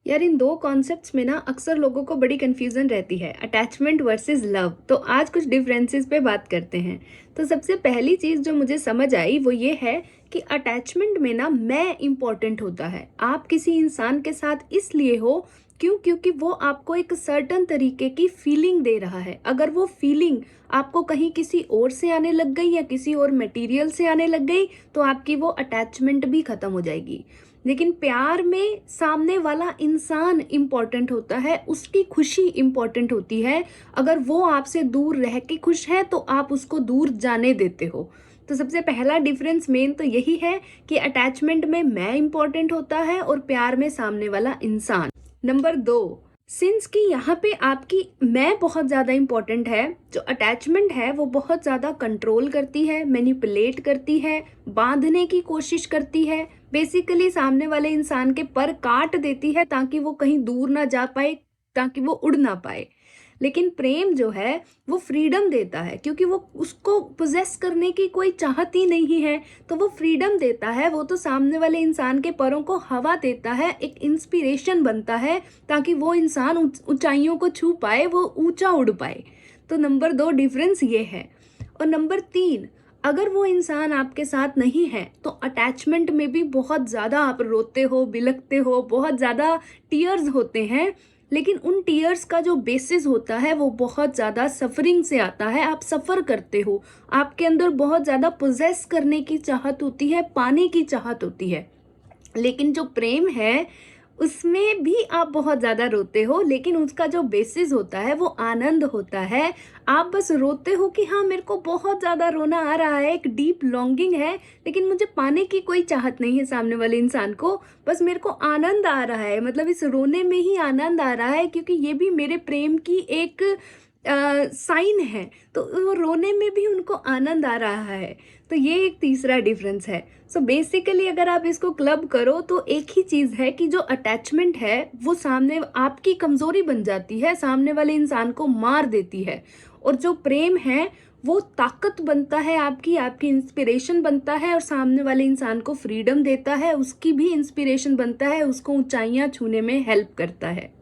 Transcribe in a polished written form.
यार इन दो कॉन्सेप्ट्स में ना अक्सर लोगों को बड़ी कंफ्यूजन रहती है, अटैचमेंट वर्सेस लव। तो आज कुछ डिफरेंसेस पे बात करते हैं। तो सबसे पहली चीज़ जो मुझे समझ आई वो ये है कि अटैचमेंट में ना मैं इम्पॉर्टेंट होता है। आप किसी इंसान के साथ इसलिए हो क्योंकि वो आपको एक सर्टन तरीके की फीलिंग दे रहा है। अगर वो फीलिंग आपको कहीं किसी और से आने लग गई या किसी और मटेरियल से आने लग गई तो आपकी वो अटैचमेंट भी खत्म हो जाएगी। लेकिन प्यार में सामने वाला इंसान इम्पोर्टेंट होता है, उसकी खुशी इम्पोर्टेंट होती है। अगर वो आपसे दूर रह के खुश है तो आप उसको दूर जाने देते हो। तो सबसे पहला डिफरेंस मेन तो यही है कि अटैचमेंट में मैं इम्पोर्टेंट होता है और प्यार में सामने वाला इंसान। नंबर 2, सिंस कि यहाँ पे आपकी मैं बहुत ज़्यादा इम्पोर्टेंट है, जो अटैचमेंट है वो बहुत ज़्यादा कंट्रोल करती है, मैनिपुलेट करती है, बांधने की कोशिश करती है। बेसिकली सामने वाले इंसान के पर काट देती है ताकि वो कहीं दूर ना जा पाए, ताकि वो उड़ ना पाए। लेकिन प्रेम जो है वो फ्रीडम देता है, क्योंकि वो उसको पोजेस करने की कोई चाहत ही नहीं है, तो वो फ्रीडम देता है। वो तो सामने वाले इंसान के परों को हवा देता है, एक इंस्पिरेशन बनता है ताकि वो इंसान ऊंचाइयों को छू पाए, वो ऊंचा उड़ पाए। तो नंबर 2 डिफरेंस ये है। और नंबर 3, अगर वो इंसान आपके साथ नहीं है तो अटैचमेंट में भी बहुत ज़्यादा आप रोते हो, बिलखते हो, बहुत ज़्यादा टीयर्स होते हैं। लेकिन उन टीयर्स का जो बेसिस होता है वो बहुत ज़्यादा सफरिंग से आता है। आप सफ़र करते हो, आपके अंदर बहुत ज़्यादा पोजेस करने की चाहत होती है, पाने की चाहत होती है। लेकिन जो प्रेम है उसमें भी आप बहुत ज़्यादा रोते हो, लेकिन उसका जो बेसिस होता है वो आनंद होता है। आप बस रोते हो कि हाँ मेरे को बहुत ज़्यादा रोना आ रहा है, एक डीप लॉन्गिंग है, लेकिन मुझे पाने की कोई चाहत नहीं है सामने वाले इंसान को। बस मेरे को आनंद आ रहा है, मतलब इस रोने में ही आनंद आ रहा है, क्योंकि ये भी मेरे प्रेम की एक साइन है। तो वो रोने में भी उनको आनंद आ रहा है। तो ये एक तीसरा डिफरेंस है। सो बेसिकली अगर आप इसको क्लब करो तो एक ही चीज़ है कि जो अटैचमेंट है वो सामने आपकी कमज़ोरी बन जाती है, सामने वाले इंसान को मार देती है। और जो प्रेम है वो ताकत बनता है, आपकी आपकी इंस्पिरेशन बनता है, और सामने वाले इंसान को फ्रीडम देता है, उसकी भी इंस्पिरेशन बनता है, उसको ऊंचाइयां छूने में हेल्प करता है।